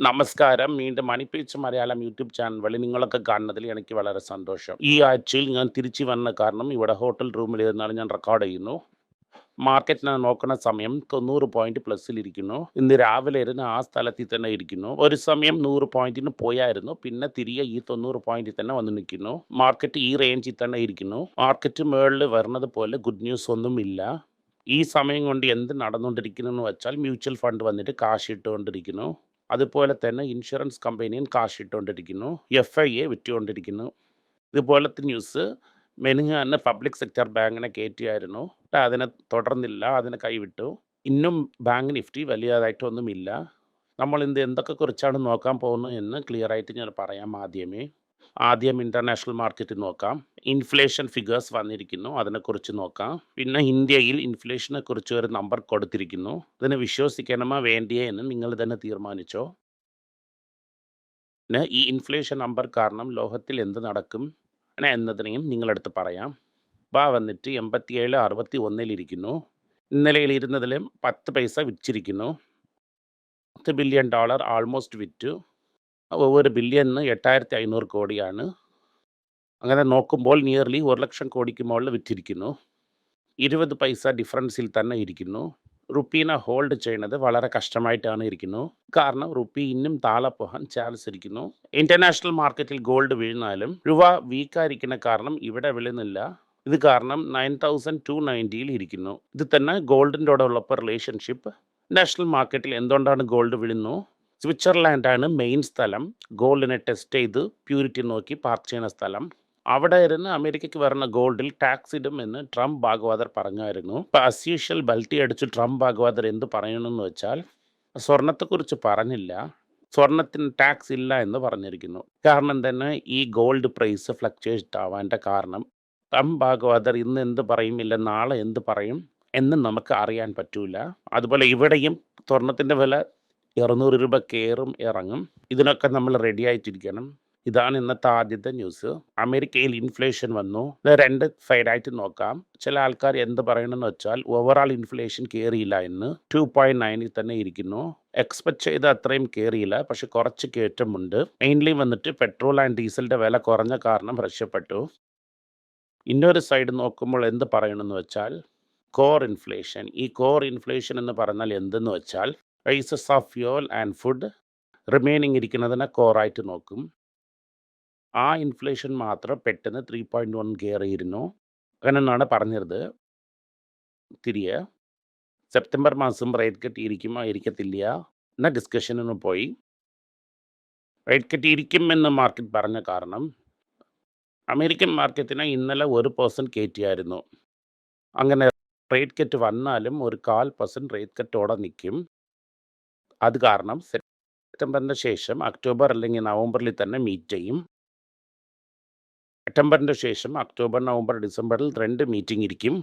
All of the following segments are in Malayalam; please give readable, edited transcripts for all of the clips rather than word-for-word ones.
നമസ്കാരം. വീണ്ടും മണിപ്പേച്ച് മലയാളം യൂട്യൂബ് ചാനൽ വഴി നിങ്ങളൊക്കെ കാണുന്നതിൽ എനിക്ക് വളരെ സന്തോഷം. ഈ ആഴ്ചയിൽ ഞാൻ തിരിച്ചു വന്ന കാരണം ഇവിടെ ഹോട്ടൽ റൂമിലിരുന്നാണ് ഞാൻ റെക്കോർഡ് ചെയ്യുന്നു. മാർക്കറ്റ് ഞാൻ നോക്കുന്ന സമയം 90 പോയിന്റ് പ്ലസ്സിലിരിക്കുന്നു. ഇന്ന് രാവിലെ ഇരുന്ന് ആ സ്ഥലത്തിൽ തന്നെ ഇരിക്കുന്നു. ഒരു സമയം 100 പോയിന്റിന് പോയായിരുന്നു. പിന്നെ തിരികെ ഈ 90 പോയിന്റിൽ തന്നെ വന്ന് നിൽക്കുന്നു. മാർക്കറ്റ് ഈ റേഞ്ചിൽ തന്നെ ഇരിക്കുന്നു. മാർക്കറ്റ് മുകളിൽ വരുന്നത് പോലെ ഗുഡ് ന്യൂസ് ഒന്നുമില്ല. ഈ സമയം കൊണ്ട് എന്ത് നടന്നുകൊണ്ടിരിക്കുന്നു എന്ന് വെച്ചാൽ മ്യൂച്വൽ ഫണ്ട് വന്നിട്ട് കാശ് ഇട്ടുകൊണ്ടിരിക്കുന്നു. അതുപോലെ തന്നെ ഇൻഷുറൻസ് കമ്പനിയും കാശ് ഇട്ടുകൊണ്ടിരിക്കുന്നു. FIA വിറ്റുകൊണ്ടിരിക്കുന്നു. ഇതുപോലത്തെ ന്യൂസ് മെനിഞ്ഞാന്ന് പബ്ലിക് സെക്ടർ ബാങ്കിനെ കയറ്റിയായിരുന്നു. അതിനെ തുടർന്നില്ല, അതിനെ കൈവിട്ടു. ഇന്നും ബാങ്ക് നിഫ്റ്റി വലിയതായിട്ടൊന്നുമില്ല. നമ്മൾ ഇന്ന് എന്തൊക്കെ കുറിച്ചാണ് നോക്കാൻ പോകുന്നത് എന്ന് ക്ലിയർ ആയിട്ട് ഞാൻ പറയാം. ആദ്യം ഇൻ്റർനാഷണൽ മാർക്കറ്റ് നോക്കാം. ഇൻഫ്ലേഷൻ ഫിഗേഴ്സ് വന്നിരിക്കുന്നു, അതിനെക്കുറിച്ച് നോക്കാം. പിന്നെ ഇന്ത്യയിൽ ഇൻഫ്ലേഷനെ കുറിച്ച് ഒരു നമ്പർ കൊടുത്തിരിക്കുന്നു. ഇതിനെ വിശ്വസിക്കണമോ വേണ്ടിയേ എന്ന് നിങ്ങൾ തന്നെ തീരുമാനിച്ചോ. പിന്നെ ഈ ഇൻഫ്ലേഷൻ നമ്പർ കാരണം ലോകത്തിൽ എന്ത് നടക്കും എന്നതിനെയും നിങ്ങളടുത്ത് പറയാം. വന്നിട്ട് 87.61 ഇരിക്കുന്നു. ഇന്നലെയിൽ ഇരുന്നതിലും 10 പൈസ വിറ്റിരിക്കുന്നു. $10 ബില്യൺ ആൾമോസ്റ്റ് വിറ്റു. ഒരു ബില്യണിന് 8,500 കോടിയാണ്. അങ്ങനെ നോക്കുമ്പോൾ നിയർലി 1,00,000 കോടിക്ക് മുകളിൽ വിറ്റിരിക്കുന്നു. 20 പൈസ ഡിഫറൻസിൽ തന്നെ ഇരിക്കുന്നു. റുപ്പീനെ ഹോൾഡ് ചെയ്യുന്നത് വളരെ കഷ്ടമായിട്ടാണ് ഇരിക്കുന്നു. കാരണം റുപ്പി ഇന്നും താഴെ പോകാൻ ചാൻസ് ഇരിക്കുന്നു. ഇന്റർനാഷണൽ മാർക്കറ്റിൽ ഗോൾഡ് വീഴുന്നാലും രൂപ വീക്കായിരിക്കുന്ന കാരണം ഇവിടെ വീഴുന്നില്ല. ഇത് കാരണം 9,290 ഇരിക്കുന്നു. ഇത് തന്നെ ഗോൾഡിൻ്റെ ഉള്ള റിലേഷൻഷിപ്പ്. നാഷണൽ മാർക്കറ്റിൽ എന്തുകൊണ്ടാണ് ഗോൾഡ് വീഴുന്നു? സ്വിറ്റ്സർലാൻഡാണ് മെയിൻ സ്ഥലം. ഗോൾഡിനെ ടെസ്റ്റ് ചെയ്ത് പ്യൂരിറ്റി നോക്കി പാർക്ക് ചെയ്യുന്ന സ്ഥലം. അവിടെ ഇരുന്ന് അമേരിക്കയ്ക്ക് വരുന്ന ഗോൾഡിൽ ടാക്സ് ഇടുമെന്ന് ട്രംപ് ഭാഗവതർ പറഞ്ഞായിരുന്നു. ഇപ്പം അസ് യൂഷ്വൽ ബൽട്ടി അടിച്ച് ട്രംപ് ഭാഗവതർ എന്ത് പറയണമെന്ന് വെച്ചാൽ സ്വർണത്തെക്കുറിച്ച് പറഞ്ഞില്ല, സ്വർണത്തിന് ടാക്സ് ഇല്ല എന്ന് പറഞ്ഞിരിക്കുന്നു. കാരണം തന്നെ ഈ ഗോൾഡ് പ്രൈസ് ഫ്ലക്ച്വേറ്റ് ആവാൻ്റെ കാരണം ട്രംപ് ഭാഗവതർ ഇന്ന് എന്ത് പറയും, ഇല്ല നാളെ എന്ത് പറയും എന്ന് നമുക്ക് അറിയാൻ പറ്റൂല. അതുപോലെ ഇവിടെയും സ്വർണത്തിൻ്റെ വില 200 രൂപ കയറും ഇറങ്ങും. ഇതിനൊക്കെ നമ്മൾ റെഡി ആയിട്ടിരിക്കണം. ഇതാണ് ഇന്നത്തെ ആദ്യത്തെ ന്യൂസ്. അമേരിക്കയിൽ ഇൻഫ്ലേഷൻ വന്നു. ഇത് രണ്ട് സൈഡായിട്ട് നോക്കാം. ചില ആൾക്കാർ എന്ത് പറയണമെന്ന് വെച്ചാൽ ഓവറാൾ ഇൻഫ്ലേഷൻ കയറിയില്ല എന്ന്. 2.9 തന്നെ ഇരിക്കുന്നു. എക്സ്പെക്ട് ചെയ്ത അത്രയും കയറിയില്ല, പക്ഷെ കുറച്ച് കയറ്റമുണ്ട്. മെയിൻലി വന്നിട്ട് പെട്രോൾ ആൻഡ് ഡീസലിൻ്റെ വില കുറഞ്ഞ കാരണം രക്ഷപ്പെട്ടു. ഇന്നൊരു സൈഡ് നോക്കുമ്പോൾ എന്ത് പറയണമെന്ന് വെച്ചാൽ കോർ ഇൻഫ്ലേഷൻ. ഈ കോർ ഇൻഫ്ലേഷൻ എന്ന് പറഞ്ഞാൽ എന്തെന്ന് വെച്ചാൽ prices of fuel and food remaining ഇരിക്കുന്നതിനെ കോറായിട്ട് നോക്കും. ആ ഇൻഫ്ലേഷൻ മാത്രം പെട്ടെന്ന് 3.1 കയറിയിരുന്നു. അങ്ങനെയാണ് പറഞ്ഞത്. തിരികെ സെപ്റ്റംബർ മാസം റേറ്റ് കട്ട് ഇരിക്കുമോ ഇരിക്കത്തില്ല എന്ന ഡിസ്കഷനിന് പോയി. റേറ്റ് കട്ട് ഇരിക്കുമെന്ന് മാർക്കറ്റ് പറഞ്ഞ കാരണം അമേരിക്കൻ മാർക്കറ്റിനെ ഇന്നലെ 1% കയറ്റിയായിരുന്നു. അങ്ങനെ റേറ്റ് കട്ട് വന്നാലും ഒരു 0.25% റേറ്റ് കട്ടോടെ നിൽക്കും. അത് കാരണം സെപ്റ്റംബറിന് ശേഷം ഒക്ടോബർ അല്ലെങ്കിൽ നവംബറിൽ തന്നെ മീറ്റ് ചെയ്യും. സെപ്റ്റംബറിൻ്റെ ശേഷം ഒക്ടോബർ, നവംബർ, ഡിസംബറിൽ 2 മീറ്റിംഗ് ഇരിക്കും.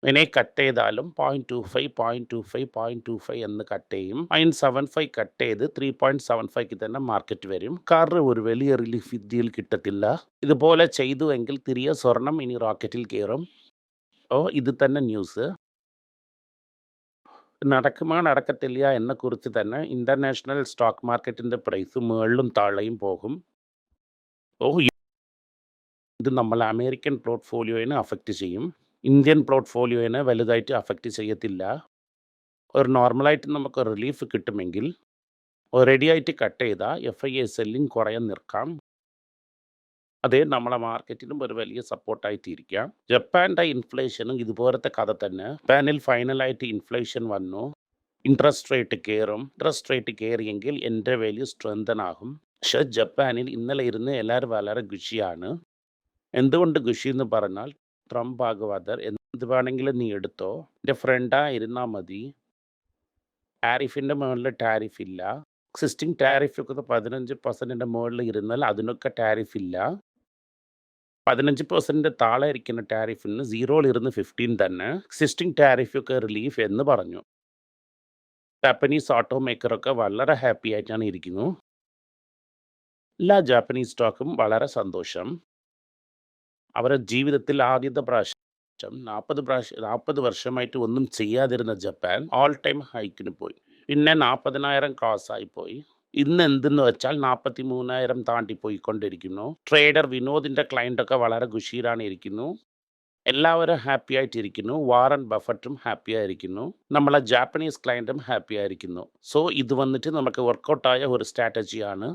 ഇതിനെ കട്ട് ചെയ്താലും 0.25 എന്ന് കട്ട് ചെയ്യും. 0.75 കട്ട് ചെയ്ത് 3.75 തന്നെ മാർക്കറ്റ് വരും. കാരണം ഒരു വലിയ റിലീഫ് ഇന്ത്യയിൽ കിട്ടത്തില്ല. ഇതുപോലെ ചെയ്തു എങ്കിൽ തിരികെ സ്വർണം ഇനി റോക്കറ്റിൽ കയറും. ഇത് തന്നെ ന്യൂസ്. നടക്കുമോ നടക്കത്തില്ല എന്നെക്കുറിച്ച് തന്നെ ഇൻ്റർനാഷണൽ സ്റ്റോക്ക് മാർക്കറ്റിൻ്റെ പ്രൈസ് മുകളിലും താഴെയും പോകും. ഇത് നമ്മൾ അമേരിക്കൻ പോർട്ട്ഫോളിയോയെ അഫക്റ്റ് ചെയ്യും. ഇന്ത്യൻ പോർട്ട്ഫോളിയോയെ വലുതായിട്ട് അഫക്റ്റ് ചെയ്യത്തില്ല. ഒരു നോർമലായിട്ട് നമുക്ക് റിലീഫ് കിട്ടുമെങ്കിൽ റെഡിയായിട്ട് കട്ട് ചെയ്താൽ FIA സെല്ലിങ് കുറയാൻ നിൽക്കാം. അതേ നമ്മളെ മാർക്കറ്റിനും ഒരു വലിയ സപ്പോർട്ടായിട്ടിരിക്കാം. ജപ്പാൻ്റെ ഇൻഫ്ലേഷനും ഇതുപോലത്തെ കഥ തന്നെ. ജപ്പാനിൽ ഫൈനലായിട്ട് ഇൻഫ്ലേഷൻ വന്നു. ഇൻട്രസ്റ്റ് റേറ്റ് കയറും. ഇൻട്രസ്റ്റ് റേറ്റ് കയറിയെങ്കിൽ എൻ്റെ വാല്യൂ സ്ട്രെങ്തൻ ആകും. പക്ഷേ ജപ്പാനിൽ ഇന്നലെ ഇരുന്ന് എല്ലാവരും വളരെ ഖുഷിയാണ്. എന്തുകൊണ്ട് ഖുഷി എന്ന് പറഞ്ഞാൽ ട്രംപ് ഭാഗവതർ എന്ത് വേണമെങ്കിലും നീ എടുത്തോ, എൻ്റെ ഫ്രണ്ടായിരുന്നാൽ മതി, ടാരിഫിൻ്റെ മുകളിൽ ടാരിഫ് ഇല്ല, എക്സിസ്റ്റിംഗ് ടാരിഫൊക്കെ 15% മുകളിൽ ഇരുന്നാൽ അതിനൊക്കെ ടാരിഫ് ഇല്ല, 15% താഴെ ഇരിക്കുന്ന ടാരിഫിന് 0 ഇരുന്ന് 15 തന്നെ, എക്സിസ്റ്റിംഗ് ടാരിഫൊക്കെ റിലീഫ് എന്ന് പറഞ്ഞു. ജാപ്പനീസ് ഓട്ടോ മേക്കറൊക്കെ വളരെ ഹാപ്പി ആയിട്ടാണ് ഇരിക്കുന്നു. എല്ലാ ജാപ്പനീസ് സ്റ്റോക്കും വളരെ സന്തോഷം. അവരുടെ ജീവിതത്തിൽ ആദ്യത്തെ പ്രാവശ്യം 40 വർഷമായിട്ട് ഒന്നും ചെയ്യാതിരുന്ന ജപ്പാൻ ഓൾ ടൈം ഹൈക്കിന് പോയി. പിന്നെ 40,000 ക്രോസ് ആയിപ്പോയി. ഇന്ന് എന്തെന്ന് വെച്ചാൽ 43,000 താണ്ടി പോയിക്കൊണ്ടിരിക്കുന്നു. ട്രേഡർ വിനോദിന്റെ ക്ലയന്റ് ഒക്കെ വളരെ ഖുഷിയിലാണ് ഇരിക്കുന്നു. എല്ലാവരും ഹാപ്പി ആയിട്ടിരിക്കുന്നു. വാറൻ ബഫറ്റും ഹാപ്പി ആയിരിക്കുന്നു. നമ്മളെ ജാപ്പനീസ് ക്ലയന്റും ഹാപ്പി ആയിരിക്കുന്നു. സോ ഇത് വന്നിട്ട് നമുക്ക് വർക്കൗട്ടായ ഒരു സ്ട്രാറ്റജിയാണ്.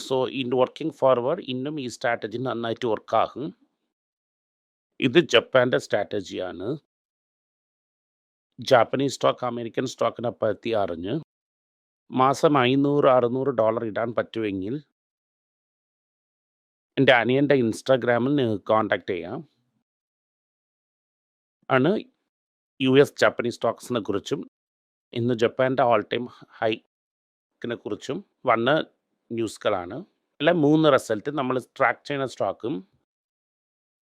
സോ ഇൻ വർക്കിംഗ് ഫോർവേഡ് ഇന്നും ഈ സ്ട്രാറ്റജി നന്നായിട്ട് വർക്കാകും. ഇത് ജപ്പാന്റെ സ്ട്രാറ്റജിയാണ്. ജാപ്പനീസ് സ്റ്റോക്ക് അമേരിക്കൻ സ്റ്റോക്കിനെ പറ്റി അറിഞ്ഞ് മാസം $500-600 ഇടാൻ പറ്റുമെങ്കിൽ എൻ്റെ അനിയൻ്റെ ഇൻസ്റ്റാഗ്രാമിൽ നിങ്ങൾക്ക് കോൺടാക്ട് ചെയ്യാം. ആണ് US ജാപ്പനീസ് സ്റ്റോക്സിനെ കുറിച്ചും ഇന്ന് ജപ്പാൻ്റെ ഓൾ ടൈം ഹൈക്കിനെ കുറിച്ചും വന്ന ന്യൂസുകളാണ്. അല്ല 3 റിസൾട്ട് നമ്മൾ ട്രാക്ക് ചെയ്യുന്ന സ്റ്റോക്കും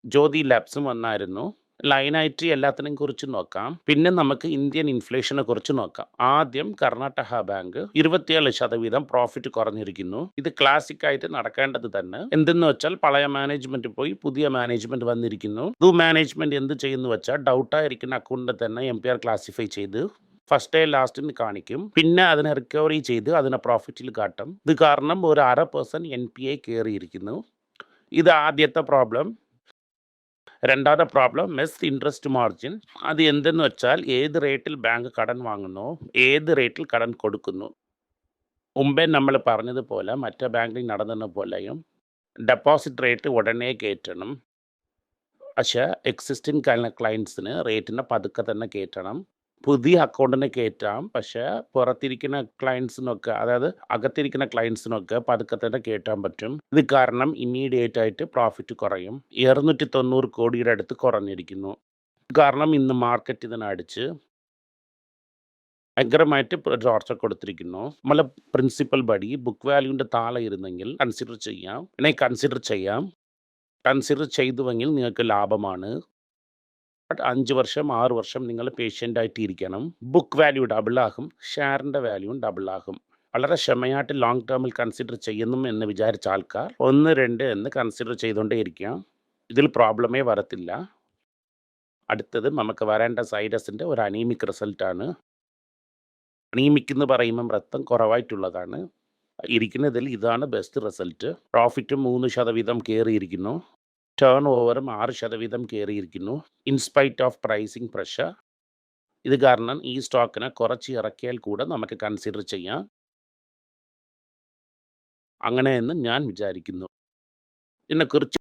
ജ്യോതി ലാബ്സും വന്നായിരുന്നു. ലൈനായിട്ട് എല്ലാത്തിനെയും കുറിച്ച് നോക്കാം. പിന്നെ നമുക്ക് ഇന്ത്യൻ ഇൻഫ്ലേഷനെ കുറിച്ച് നോക്കാം. ആദ്യം കർണാടക ബാങ്ക് 27% പ്രോഫിറ്റ് കുറഞ്ഞിരിക്കുന്നു. ഇത് ക്ലാസിക് ആയിട്ട് നടക്കേണ്ടത് തന്നെ. എന്തെന്ന് വെച്ചാൽ പഴയ മാനേജ്മെന്റ് പോയി പുതിയ മാനേജ്മെന്റ് വന്നിരിക്കുന്നു. മാനേജ്മെന്റ് എന്ത് ചെയ്യുന്നു വെച്ചാൽ ഡൗട്ടായിരിക്കുന്ന അക്കൗണ്ടിനെ തന്നെ MPR ക്ലാസിഫൈ ചെയ്ത് ഫസ്റ്റ് ലാസ്റ്റിന് കാണിക്കും. പിന്നെ അതിനെ റിക്കവറി ചെയ്ത് അതിനെ പ്രോഫിറ്റിൽ കാട്ടും. ഇത് കാരണം ഒരു 0.5% NPA കയറിയിരിക്കുന്നു. ഇത് ആദ്യത്തെ പ്രോബ്ലം. രണ്ടാമത്തെ പ്രോബ്ലം മിസ് ഇൻട്രസ്റ്റ് മാർജിൻ. അത് എന്തെന്ന് വെച്ചാൽ ഏത് റേറ്റിൽ ബാങ്ക് കടൻ വാങ്ങുന്നു, ഏത് റേറ്റിൽ കടൻ കൊടുക്കുന്നു. മുമ്പേ നമ്മൾ പറഞ്ഞതുപോലെ മറ്റേ ബാങ്കിൽ നടന്ന പോലെയും ഡെപ്പോസിറ്റ് റേറ്റ് ഉടനെ കയറ്റണം. പക്ഷേ എക്സിസ്റ്റിംഗ് ക്ലയൻസിന് റേറ്റിനെ പതുക്കെ തന്നെ കയറ്റണം. പുതിയ അക്കൗണ്ടിന് കയറ്റാം, പക്ഷേ പുറത്തിരിക്കുന്ന ക്ലയൻസിനൊക്കെ, അതായത് അകത്തിരിക്കുന്ന ക്ലയൻസിനൊക്കെ പതുക്കെ തന്നെ കയറ്റാൻ പറ്റും. ഇത് കാരണം ഇമ്മീഡിയറ്റ് ആയിട്ട് പ്രോഫിറ്റ് കുറയും. 290 കോടിയുടെ അടുത്ത് കുറഞ്ഞിരിക്കുന്നു. കാരണം ഇന്ന് മാർക്കറ്റ് ഇതിനടിച്ച് ഭയങ്കരമായിട്ട് ചോർച്ച കൊടുത്തിരിക്കുന്നു. നമ്മളെ പ്രിൻസിപ്പൽ ബടി ബുക്ക് വാല്യൂവിൻ്റെ താഴെ ഇരുന്നെങ്കിൽ കൺസിഡർ ചെയ്യാം. കൺസിഡർ ചെയ്തുവെങ്കിൽ നിങ്ങൾക്ക് ലാഭമാണ്. 5 വർഷം 6 വർഷം നിങ്ങൾ പേഷ്യൻ്റ് ആയിട്ട് ഇരിക്കണം. ബുക്ക് വാല്യൂ ഡബിൾ ആകും, ഷെയറിൻ്റെ വാല്യൂവും ഡബിൾ ആകും. വളരെ ക്ഷമയായിട്ട് ലോങ് ടേമിൽ കൺസിഡർ ചെയ്യുന്നു എന്ന് വിചാരിച്ച ആൾക്കാർ 1, 2 എന്ന് കൺസിഡർ ചെയ്തുകൊണ്ടേ ഇരിക്കാം. ഇതിൽ പ്രോബ്ലമേ വരത്തില്ല. അടുത്തത് നമുക്ക് വരേണ്ട സൈഡസിൻ്റെ ഒരു അനീമിക് റിസൾട്ടാണ്. അനീമിക് എന്ന് പറയുമ്പം രക്തം കുറവായിട്ടുള്ളതാണ്. ഇരിക്കുന്നതിൽ ഇതാണ് ബെസ്റ്റ് റിസൾട്ട്. പ്രോഫിറ്റും 3% കയറിയിരിക്കുന്നു. ടേൺ ഓവറും 6% കയറിയിരിക്കുന്നു. In spite of pricing pressure. ഇത് കാരണം ഈ സ്റ്റോക്കിനെ കുറച്ച് ഇറക്കിയാൽ കൂടെ നമുക്ക് കൺസിഡർ ചെയ്യാം. അങ്ങനെയെന്ന് ഞാൻ വിചാരിക്കുന്നു. ഇതിനെക്കുറിച്ച്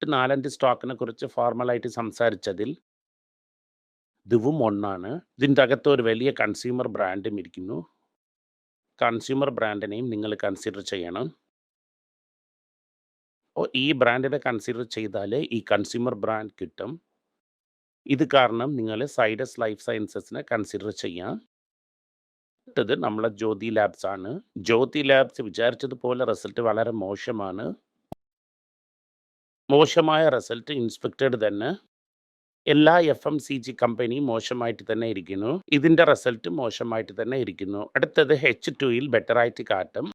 4-5 സ്റ്റോക്കിനെ കുറിച്ച് ഫോർമലായിട്ട് സംസാരിച്ചതിൽ ഇതും ഒന്നാണ്. ഇതിൻ്റെ അകത്ത് ഒരു വലിയ കൺസ്യൂമർ ബ്രാൻഡും ഇരിക്കുന്നു. കൺസ്യൂമർ ബ്രാൻഡിനെയും നിങ്ങൾ കൺസിഡർ ചെയ്യണം. ഈ ബ്രാൻഡിനെ കൺസിഡർ ചെയ്താലേ ഈ കൺസ്യൂമർ ബ്രാൻഡ് കിട്ടും. ഇത് കാരണം നിങ്ങൾ സൈഡസ് ലൈഫ് സയൻസസിനെ കൺസിഡർ ചെയ്യാം. അടുത്തത് നമ്മളെ ജ്യോതി ലാബ്സ് ആണ്. ജ്യോതി ലാബ്സ് വിചാരിച്ചതുപോലെ റിസൾട്ട് വളരെ മോശമാണ്. മോശമായ റിസൾട്ട് ഇൻസ്പെക്റ്റഡ് തന്നെ. എല്ലാ FMCG കമ്പനിയും മോശമായിട്ട് തന്നെ ഇരിക്കുന്നു. ഇതിൻ്റെ റിസൾട്ട് മോശമായിട്ട് തന്നെ ഇരിക്കുന്നു. അടുത്തത് H2യിൽ ബെറ്ററായിട്ട് കാട്ടും.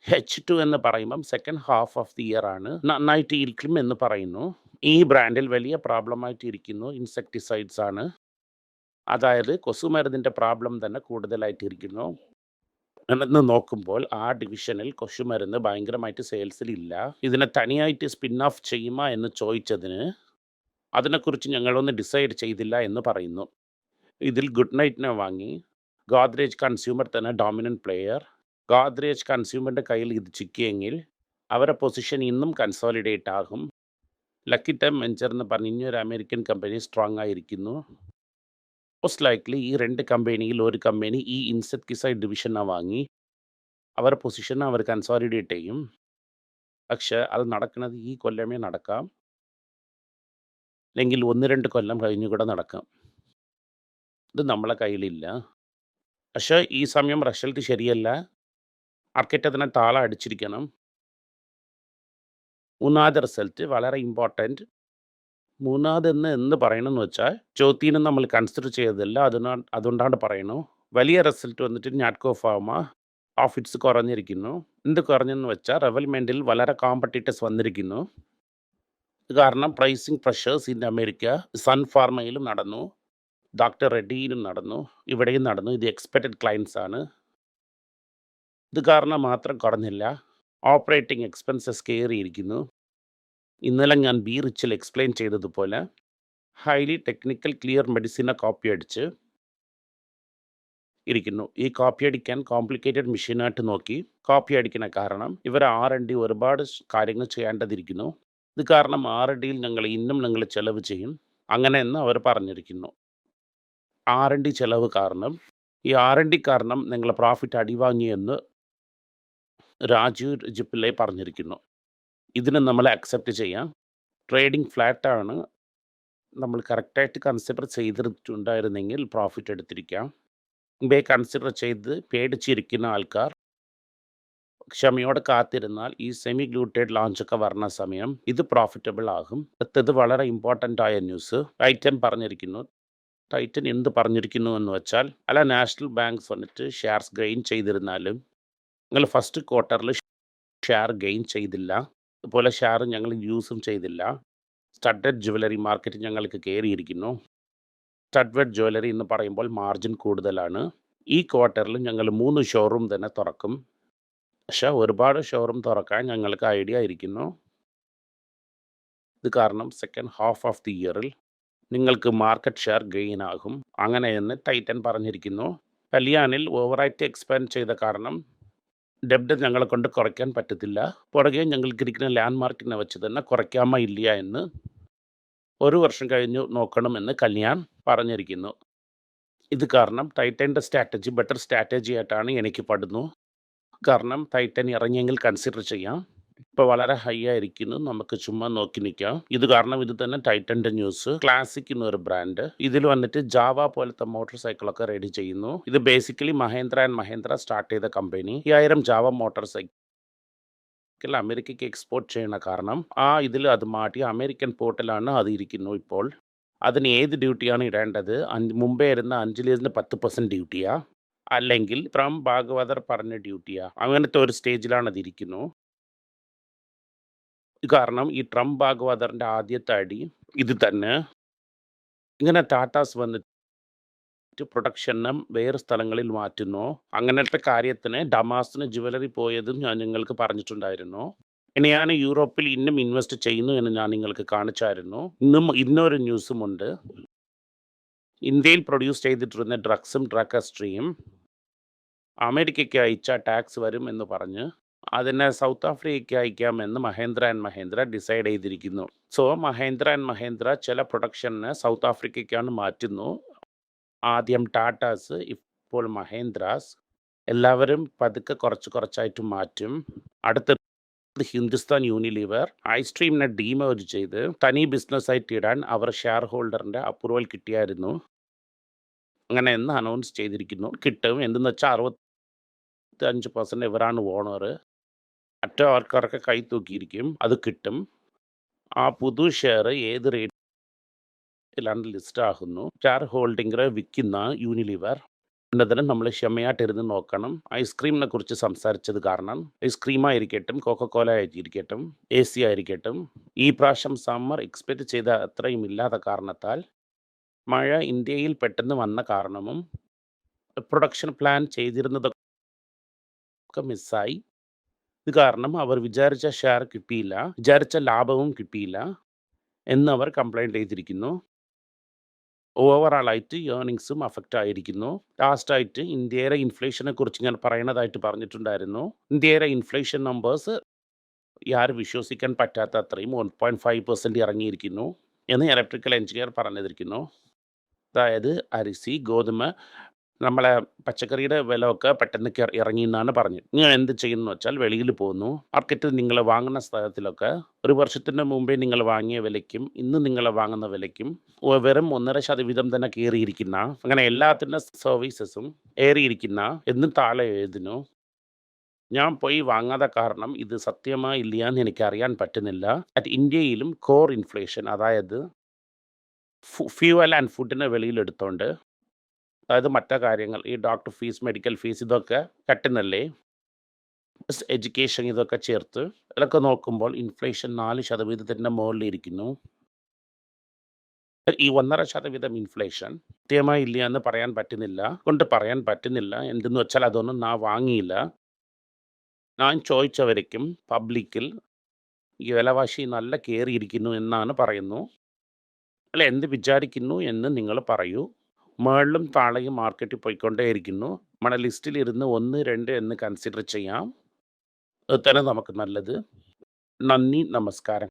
H2 എന്ന് പറയുമ്പം second half of the year ആണ്. നന്നായിട്ട് ഇരിക്കും എന്ന് പറയുന്നു. ഈ ബ്രാൻഡിൽ വലിയ പ്രോബ്ലമായിട്ട് ഇരിക്കുന്നു ഇൻസെക്ടിസൈഡ്സ് ആണ്. അതായത് കൊസുമരുന്നിൻ്റെ പ്രോബ്ലം തന്നെ കൂടുതലായിട്ട് ഇരിക്കുന്നു. എന്ന് നോക്കുമ്പോൾ ആ ഡിവിഷനിൽ കൊസുമരുന്ന് ഭയങ്കരമായിട്ട് സെയിൽസിലില്ല. ഇതിനെ തനിയായിട്ട് സ്പിൻ ഓഫ് ചെയ്യുമോ എന്ന് ചോദിച്ചതിന് അതിനെക്കുറിച്ച് ഞങ്ങളൊന്നും ഡിസൈഡ് ചെയ്തില്ല എന്ന് പറയുന്നു. ഇതിൽ ഗുഡ് നൈറ്റിനെ വാങ്ങി. ഗോദ്രേജ് കൺസ്യൂമർ തന്നെ ഡോമിനൻറ്റ് പ്ലെയർ. ഗോദ്രേജ് കൺസ്യൂമറിൻ്റെ കയ്യിൽ ഇത് ചിക്കിയെങ്കിൽ അവരുടെ പൊസിഷൻ ഇന്നും കൺസോളിഡേറ്റ് ആകും. ലക്കി ടൈം വെഞ്ചർ എന്ന് പറഞ്ഞ ഇനിയൊരു അമേരിക്കൻ കമ്പനി സ്ട്രോങ് ആയിരിക്കുന്നു. മോസ്റ്റ് ലൈക്ലി ഈ 2 കമ്പനിയിൽ ഒരു കമ്പനി ഈ ഇൻസെക്ടിസൈഡ് ഡിവിഷനെ വാങ്ങി അവരുടെ പൊസിഷൻ അവർ കൺസോളിഡേറ്റ് ചെയ്യും. പക്ഷേ അത് നടക്കുന്നത് ഈ കൊല്ലമേ നടക്കാം, അല്ലെങ്കിൽ 1-2 കൊല്ലം കഴിഞ്ഞു കൂടെ നടക്കാം. ഇത് നമ്മളെ കയ്യിലില്ല. പക്ഷേ ഈ സമയം റിസൾട്ട് ശരിയല്ല. മാർക്കറ്റ് അതിനെ താളം അടിച്ചിരിക്കണം. മൂന്നാമത്തെ റിസൾട്ട് വളരെ ഇമ്പോർട്ടൻറ്റ്. എന്ന് പറയണമെന്ന് വെച്ചാൽ ജ്യോതിനെ നമ്മൾ കൺസിഡർ ചെയ്തതല്ല, അതുകൊണ്ടാണ് പറയണു. വലിയ റിസൾട്ട് വന്നിട്ട് നാറ്റ്കോ ഫാർമ പ്രോഫിറ്റ്സ് കുറഞ്ഞിരിക്കുന്നു. എന്ത് കുറഞ്ഞെന്ന് വെച്ചാൽ റെവൽമെൻറ്റിൽ വളരെ കോമ്പറ്റീറ്റേഴ്സ് വന്നിരിക്കുന്നു. കാരണം pricing pressures in America Sun ഫാർമയിലും നടന്നു. ഡോക്ടർ റെഡ്ഡിയിലും നടന്നു, ഇവിടെയും നടന്നു. ഇത് എക്സ്പെക്റ്റഡ് ക്ലയൻസ് ആണ്. ഇത് കാരണം മാത്രം കുറഞ്ഞില്ല. Operating expenses കയറിയിരിക്കുന്നു. ഇന്നലെ ഞാൻ ബി റിച്ചിൽ എക്സ്പ്ലെയിൻ ചെയ്തതുപോലെ ഹൈലി ടെക്നിക്കൽ ക്ലിയർ മെഡിസിനെ കോപ്പി അടിച്ച് ഇരിക്കുന്നു. ഈ കോപ്പി അടിക്കാൻ കോംപ്ലിക്കേറ്റഡ് മെഷീനായിട്ട് നോക്കി കോപ്പി അടിക്കുന്ന കാരണം ഇവർ R&D ഒരുപാട് കാര്യങ്ങൾ ചെയ്യേണ്ടതിരിക്കുന്നു. ഇത് കാരണം R&Dയിൽ ഞങ്ങൾ ചെലവ് ചെയ്യും അങ്ങനെയെന്ന് അവർ പറഞ്ഞിരിക്കുന്നു. R&D ചെലവ് കാരണം ഈ R&D കാരണം നിങ്ങളെ പ്രോഫിറ്റ് അടിവാങ്ങിയെന്ന് രാജു ജിപ്പിള്ളെ പറഞ്ഞിരിക്കുന്നു. ഇതിന് നമ്മൾ അക്സെപ്റ്റ് ചെയ്യാം. ട്രേഡിംഗ് ഫ്ലാറ്റാണ്. നമ്മൾ കറക്റ്റായിട്ട് കൺസിഡർ ചെയ്തിട്ടുണ്ടായിരുന്നെങ്കിൽ പ്രോഫിറ്റ് എടുത്തിരിക്കാം. മുമ്പേ കൺസിഡർ ചെയ്ത് പേടിച്ചിരിക്കുന്ന ആൾക്കാർ ക്ഷമയോടെ കാത്തിരുന്നാൽ ഈ സെമി ഗ്ലൂട്ടേഡ് ലോഞ്ചൊക്കെ വരുന്ന സമയം ഇത് പ്രോഫിറ്റബിൾ ആകും. അടുത്തത് വളരെ ഇമ്പോർട്ടൻ്റ് ആയ ന്യൂസ് ടൈറ്റൻ പറഞ്ഞിരിക്കുന്നു. ടൈറ്റൻ എന്ത് പറഞ്ഞിരിക്കുന്നു എന്ന് വെച്ചാൽ പല നാഷണൽ ബാങ്ക്സ് വന്നിട്ട് ഷെയർസ് ഗെയിൻ ചെയ്തിരുന്നാലും നിങ്ങൾ ഫസ്റ്റ് ക്വാർട്ടറിൽ ഷെയർ ഗെയിൻ ചെയ്തില്ല. അതുപോലെ ഷെയർ ഞങ്ങൾ യൂസും ചെയ്തില്ല. സ്റ്റഡഡ് ജ്വല്ലറി മാർക്കറ്റ് ഞങ്ങൾക്ക് കയറിയിരിക്കുന്നു. സ്റ്റഡ്വെഡ് ജ്വല്ലറി എന്ന് പറയുമ്പോൾ മാർജിൻ കൂടുതലാണ്. ഈ ക്വാർട്ടറിൽ ഞങ്ങൾ 3 ഷോറൂം തന്നെ തുറക്കും. പക്ഷേ ഒരുപാട് ഷോറൂം തുറക്കാൻ ഞങ്ങൾക്ക് ഐഡിയ ഇരിക്കുന്നു. ഇത് കാരണം സെക്കൻഡ് ഹാഫ് ഓഫ് ദി ഇയറിൽ നിങ്ങൾക്ക് മാർക്കറ്റ് ഷെയർ ഗെയിൻ ആകും. അങ്ങനെയെന്ന് ടൈറ്റൻ പറഞ്ഞിരിക്കുന്നു. കല്യാണിൽ ഓവറായിട്ട് എക്സ്പാൻഡ് ചെയ്ത കാരണം ഡെബ്റ്റ് ഞങ്ങളെ കൊണ്ട് കുറയ്ക്കാൻ പറ്റത്തില്ല. പുറകെ ഞങ്ങൾക്കിരിക്കുന്ന ലാൻഡ് മാർക്കിനെ വെച്ച് തന്നെ കുറയ്ക്കാമോ ഇല്ല എന്ന് 1 വർഷം കഴിഞ്ഞു നോക്കണമെന്ന് കല്യാൺ പറഞ്ഞിരിക്കുന്നു. ഇത് കാരണം ടൈറ്റൻ്റെ സ്ട്രാറ്റജി ബെറ്റർ സ്ട്രാറ്റജി ആയിട്ടാണ് എനിക്ക് പെടുന്നു. കാരണം ടൈറ്റൻ ഇറങ്ങിയെങ്കിൽ കൺസിഡർ ചെയ്യാം. ഇപ്പോൾ വളരെ ഹൈ ആയിരിക്കുന്നു. നമുക്ക് ചുമ്മാ നോക്കി നിൽക്കാം. ഇത് കാരണം ഇത് തന്നെ ടൈറ്റൻ്റെ ന്യൂസ്. ക്ലാസിക് എന്നൊരു ബ്രാൻഡ് ഇതിൽ വന്നിട്ട് ജാവ പോലത്തെ മോട്ടോർ സൈക്കിളൊക്കെ റെഡി ചെയ്യുന്നു. ഇത് basically Mahendra and Mahendra start ചെയ്ത കമ്പനി. 5000 ജാവ മോട്ടോർ സൈക്കിൾ അമേരിക്കയ്ക്ക് എക്സ്പോർട്ട് ചെയ്യുന്ന കാരണം ഇതിൽ അത് മാറ്റി അമേരിക്കൻ പോർട്ടിലാണ് അത് ഇരിക്കുന്നു. ഇപ്പോൾ അതിന് ഏത് ഡ്യൂട്ടിയാണ് ഇടേണ്ടത്? മുമ്പേ ഇരുന്ന 5% 10% ഡ്യൂട്ടിയാ, അല്ലെങ്കിൽ ട്രംപ് ഭാഗവതർ പറഞ്ഞ ഡ്യൂട്ടിയാ? അങ്ങനത്തെ ഒരു സ്റ്റേജിലാണ് അതിരിക്കുന്നു. കാരണം ഈ ട്രംപ് ഭാഗവതറിൻ്റെ ആദ്യത്തെ അടി ഇത് തന്നെ. ഇങ്ങനെ ടാറ്റാസ് വന്നിട്ട് പ്രൊഡക്ഷനും വേറെ സ്ഥലങ്ങളിൽ മാറ്റുന്നു. അങ്ങനത്തെ കാര്യത്തിന് ഡമാസിന് ജ്വല്ലറി പോയതും ഞാൻ നിങ്ങൾക്ക് പറഞ്ഞിട്ടുണ്ടായിരുന്നു. ഇനിയാണ് യൂറോപ്പിൽ ഇന്നും ഇൻവെസ്റ്റ് ചെയ്യുന്നു എന്ന് ഞാൻ നിങ്ങൾക്ക് കാണിച്ചായിരുന്നു. ഇന്നൊരു ന്യൂസുമുണ്ട്. ഇന്ത്യയിൽ പ്രൊഡ്യൂസ് ചെയ്തിട്ടിരുന്ന ഡ്രഗ്സും ഡ്രഗസ്ട്രിയും അമേരിക്കയ്ക്ക് അയച്ചാൽ ടാക്സ് വരും എന്ന് പറഞ്ഞ് അതിനെ സൗത്ത് ആഫ്രിക്കയ്ക്ക് അയക്കാമെന്ന് മഹേന്ദ്ര ആൻഡ് മഹേന്ദ്ര ഡിസൈഡ് ചെയ്തിരിക്കുന്നു. സോ മഹേന്ദ്ര ആൻഡ് മഹേന്ദ്ര ചില പ്രൊഡക്ഷനെ സൗത്ത് ആഫ്രിക്കയ്ക്കാണ് മാറ്റുന്നു. ആദ്യം ടാറ്റാസ്, ഇപ്പോൾ മഹേന്ദ്രാസ്, എല്ലാവരും പതുക്കെ കുറച്ചായിട്ട് മാറ്റും. അടുത്ത ഹിന്ദുസ്ഥാൻ യൂണിലിവർ ഐസ്ട്രീമിനെ ഡീമേർജ് ചെയ്ത് തനി ബിസിനസ്സായിട്ട് ഇടാൻ അവർ ഷെയർ ഹോൾഡറിൻ്റെ അപ്രൂവൽ കിട്ടിയായിരുന്നു. അങ്ങനെ എന്ന് അനൗൺസ് ചെയ്തിരിക്കുന്നു. കിട്ടും. എന്തെന്ന് വെച്ചാൽ 65% ഇവരാണ് ഓണർ. മറ്റേ ആൾക്കാരൊക്കെ കൈ തൂക്കിയിരിക്കും. അത് കിട്ടും. ആ പുതു ഷെയർ ഏത് റേറ്റിലാണ് ലിസ്റ്റ് ആകുന്നു? ഷെയർ ഹോൾഡിംഗ് വിൽക്കുന്ന യൂണിലിവർ എന്നതിന് നമ്മൾ ക്ഷമയായിട്ടിരുന്ന് നോക്കണം. ഐസ്ക്രീമിനെ കുറിച്ച് സംസാരിച്ചത് കാരണം ഐസ്ക്രീം ആയിരിക്കട്ടും, കോക്കോല ആയിരിക്കട്ടും, AC ആയിരിക്കട്ടും, ഈ പ്രാവശ്യം സമ്മർ എക്സ്പെക്റ്റ് ചെയ്ത അത്രയും ഇല്ലാത്ത കാരണത്താൽ മഴ ഇന്ത്യയിൽ പെട്ടെന്ന് വന്ന കാരണവും പ്രൊഡക്ഷൻ പ്ലാൻ ചെയ്തിരുന്നതൊക്കെ മിസ്സായി. ഇത് കാരണം അവർ വിചാരിച്ച ഷെയർ കിട്ടിയില്ല, വിചാരിച്ച ലാഭവും കിട്ടിയില്ല എന്നവർ കംപ്ലൈൻറ്റ് ചെയ്തിരിക്കുന്നു. ഓവറാളായിട്ട് ഏർണിങ്സും അഫക്റ്റ് ആയിരിക്കുന്നു. ലാസ്റ്റായിട്ട് ഇന്ത്യയുടെ ഇൻഫ്ലേഷനെ കുറിച്ച് ഞാൻ പറയുന്നതായിട്ട് പറഞ്ഞിട്ടുണ്ടായിരുന്നു. ഇന്ത്യയുടെ ഇൻഫ്ലേഷൻ നമ്പേഴ്സ് ആരും വിശ്വസിക്കാൻ പറ്റാത്ത അത്രയും 1.5% ഇറങ്ങിയിരിക്കുന്നു എന്ന് ഇലക്ട്രിക്കൽ എഞ്ചിനീയർ പറഞ്ഞിരിക്കുന്നു. അതായത് അരിസി, ഗോതമ്പ്, നമ്മളെ പച്ചക്കറിയുടെ വില ഒക്കെ പെട്ടെന്ന് ഇറങ്ങി എന്നാണ് പറഞ്ഞത്. നിങ്ങൾ എന്ത് ചെയ്യുന്നു വെച്ചാൽ വെളിയിൽ പോകുന്നു. മാർക്കറ്റിൽ നിങ്ങൾ വാങ്ങുന്ന സ്ഥലത്തിലൊക്കെ 1 വർഷത്തിന് മുമ്പേ നിങ്ങൾ വാങ്ങിയ വിലയ്ക്കും ഇന്ന് നിങ്ങൾ വാങ്ങുന്ന വിലയ്ക്കും വെറും 1.5% തന്നെ കയറിയിരിക്കുന്ന, അങ്ങനെ എല്ലാത്തിൻ്റെ സർവീസസും ഏറിയിരിക്കുന്ന എന്നും താഴെ എഴുതുന്നു. ഞാൻ പോയി വാങ്ങാത്ത കാരണം ഇത് സത്യമാ ഇല്ലയെന്ന് എനിക്ക് അറിയാൻ പറ്റുന്നില്ല. ഇന്ത്യയിലും കോർ ഇൻഫ്ലേഷൻ, അതായത് ഫ്യൂവൽ ആൻഡ് ഫുഡിനെ വെളിയിലെടുത്തോണ്ട്, അതായത് മറ്റു കാര്യങ്ങൾ, ഈ ഡോക്ടർ ഫീസ്, മെഡിക്കൽ ഫീസ്, ഇതൊക്കെ കട്ടുന്നല്ലേ, എഡ്യൂക്കേഷൻ, ഇതൊക്കെ ചേർത്ത് ഇതൊക്കെ നോക്കുമ്പോൾ ഇൻഫ്ലേഷൻ 4% മുകളിലിരിക്കുന്നു. ഈ 1.5% ഇൻഫ്ലേഷൻ കൃത്യമായി ഇല്ല എന്ന് പറയാൻ പറ്റുന്നില്ല. പറയാൻ പറ്റുന്നില്ല. എന്തെന്ന് വെച്ചാൽ അതൊന്നും ഞാൻ വാങ്ങിയില്ല. ഞാൻ ചോദിച്ചവരേക്കും പബ്ലിക്കിൽ ഈ വിലവാശി നല്ല കേറിയിരിക്കുന്നു എന്നാണ് പറയുന്നു. അല്ല എന്ത് വിചാരിക്കുന്നു എന്ന് നിങ്ങൾ പറയൂ. മുകളിലും താഴെയും മാർക്കറ്റ് പോയിക്കൊണ്ടേയിരിക്കുന്നു. നമ്മുടെ ലിസ്റ്റിൽ ഇരുന്ന് 1, 2 എന്ന് കൺസിഡർ ചെയ്യാം. അത് തന്നെ നമുക്ക് നല്ലത്. നന്ദി, നമസ്കാരം.